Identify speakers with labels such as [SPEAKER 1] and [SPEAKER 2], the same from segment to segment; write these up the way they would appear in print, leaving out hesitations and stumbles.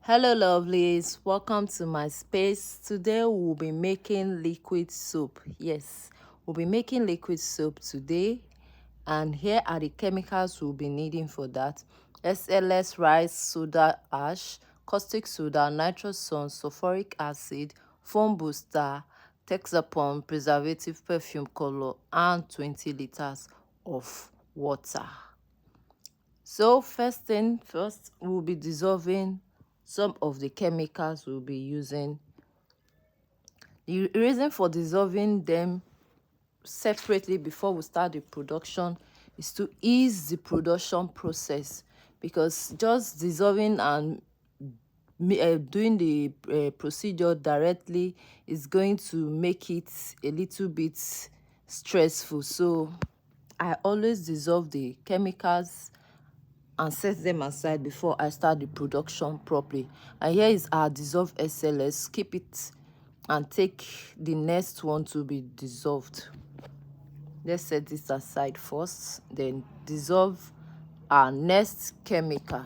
[SPEAKER 1] Hello lovelies, welcome to my space. Today we'll be making liquid soap. Yes, we'll be making liquid soap today, and here are the chemicals we'll be needing for that. SLS rice soda ash, caustic soda, nitrous sun, sulfuric acid, foam booster, Texapon, preservative perfume color, and 20 liters of water. So first thing first, we'll be dissolving some of the chemicals we'll be using. The reason for dissolving them separately before we start the production is to ease the production process, because just dissolving and doing the procedure directly is going to make it a little bit stressful. So I always dissolve the chemicals and set them aside before I start the production properly. And here is our dissolved SLS. Keep it and take the next one to be dissolved. Let's set this aside first, then dissolve our next chemical.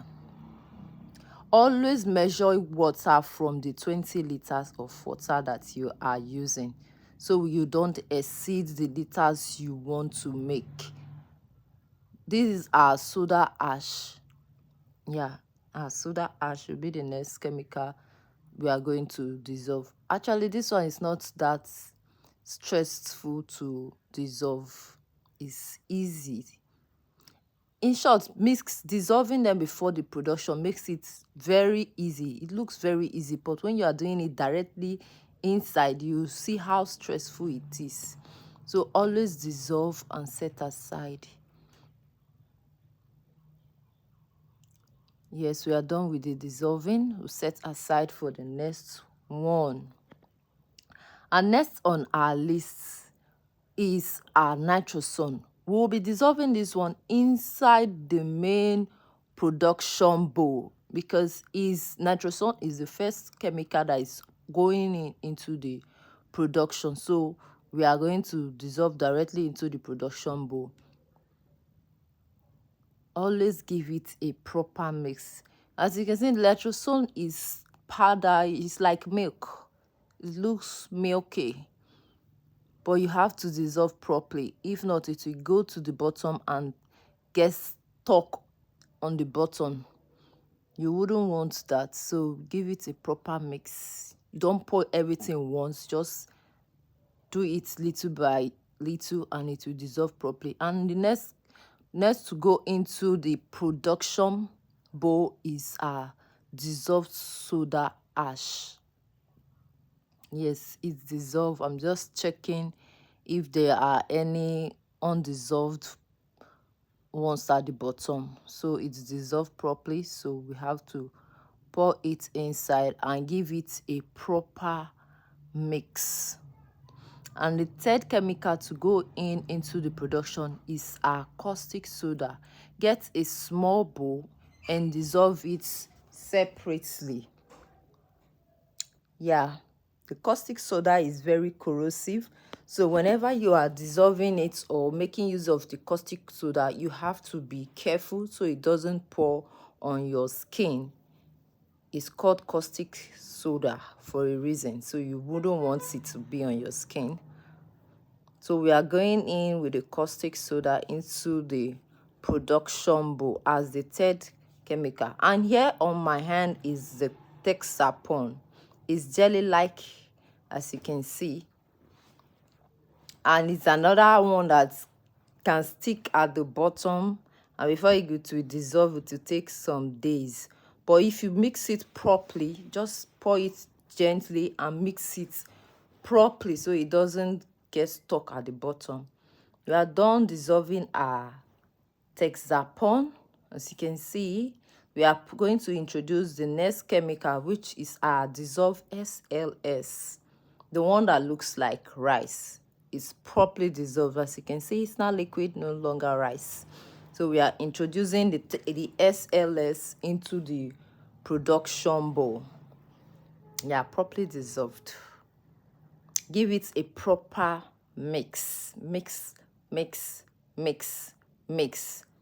[SPEAKER 1] Always measure water from the 20 liters of water that you are using, so you don't exceed the liters you want to make. This is our soda ash. Yeah, soda ash will be the next chemical we are going to dissolve. Actually, this one is not that stressful to dissolve. It's easy. In short, mix dissolving them before the production makes it very easy. It looks very easy, but when you are doing it directly inside, you see how stressful it is. So always dissolve and set aside. Yes, we are done with the dissolving. We'll set aside for the next one. And next on our list is our nitroson. We'll be dissolving this one inside the main production bowl, because nitroson is the first chemical that is going into the production. So we are going to dissolve directly into the production bowl. Always give it a proper mix. As you can see, the nitroson is powder. It's like milk. It looks milky, but you have to dissolve properly. If not, it will go to the bottom and get stuck on the bottom. You wouldn't want that, so give it a proper mix. Don't pour everything once, just do it little by little and it will dissolve properly. And the next to go into the production bowl is our dissolved soda ash. Yes, it's dissolved. I'm just checking if there are any undissolved ones at the bottom. So it's dissolved properly, so we have to pour it inside and give it a proper mix. And the third chemical to go into the production is our caustic soda. Get a small bowl and dissolve it separately. Yeah, the caustic soda is very corrosive, so whenever you are dissolving it or making use of the caustic soda, you have to be careful so it doesn't pour on your skin. It's called caustic soda for a reason, so you wouldn't want it to be on your skin. So we are going in with the caustic soda into the production bowl as the third chemical. And here on my hand is the Texapon. It's jelly-like, as you can see. And it's another one that can stick at the bottom. And before you go to dissolve, it will take some days. But if you mix it properly, just pour it gently and mix it properly so it doesn't get stuck at the bottom. We are done dissolving our Texapon. As you can see, we are going to introduce the next chemical, which is our dissolved SLS, the one that looks like rice. It's properly dissolved. As you can see, it's now liquid, no longer rice. So we are introducing the SLS into the production bowl. Yeah, properly dissolved. Give it a proper mix. Mix, mix.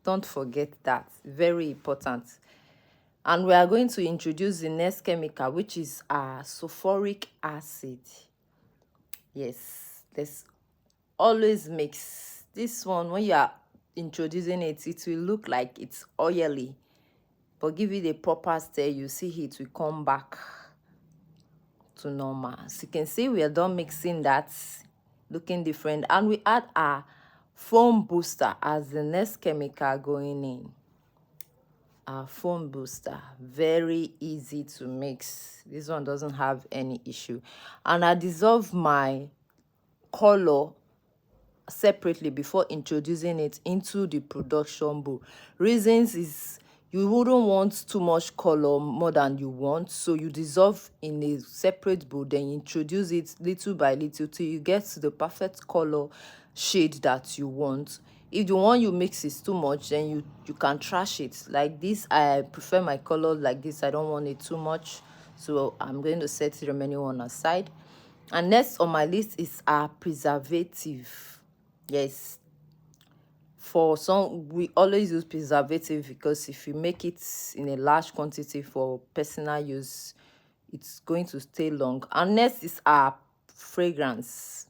[SPEAKER 1] Don't forget that. Very important. And we are going to introduce the next chemical, which is sulfuric acid. Yes, let's always mix. This one, when you are introducing it, it will look like it's oily, but give it a proper stir, you see it will come back to normal. So you can see we are done mixing that, looking different, and we add our foam booster as the next chemical going in. Our foam booster, very easy to mix. This one doesn't have any issue. And I dissolve my color separately before introducing it into the production bowl. Reasons is you wouldn't want too much color more than you want, so you dissolve in a separate bowl, then you introduce it little by little till you get to the perfect color shade that you want. If the one you mix is too much, then you can trash it. Like this, I prefer my color like this. I don't want it too much, so I'm going to set the remaining one aside. And next on my list is our preservative. Yes, for some we always use preservative because if you make it in a large quantity for personal use, it's going to stay long. And next is our fragrance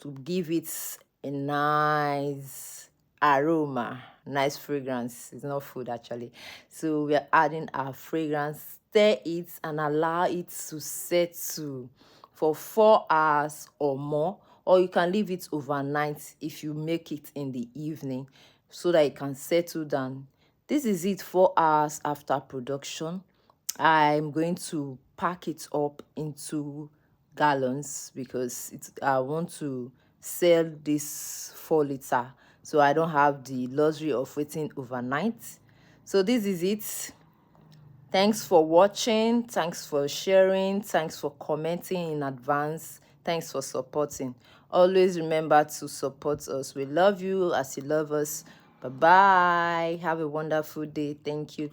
[SPEAKER 1] to give it a nice aroma, nice fragrance. It's not food actually. So we are adding our fragrance, stir it and allow it to settle for 4 hours or more, or you can leave it overnight if you make it in the evening so that it can settle down. This is it 4 hours after production. I'm going to pack it up into gallons because I want to sell this 4 liter, so I don't have the luxury of waiting overnight. So this is it. Thanks for watching, thanks for sharing, thanks for commenting in advance, thanks for supporting. Always remember to support us. We love you as you love us. Bye bye, have a wonderful day. Thank you.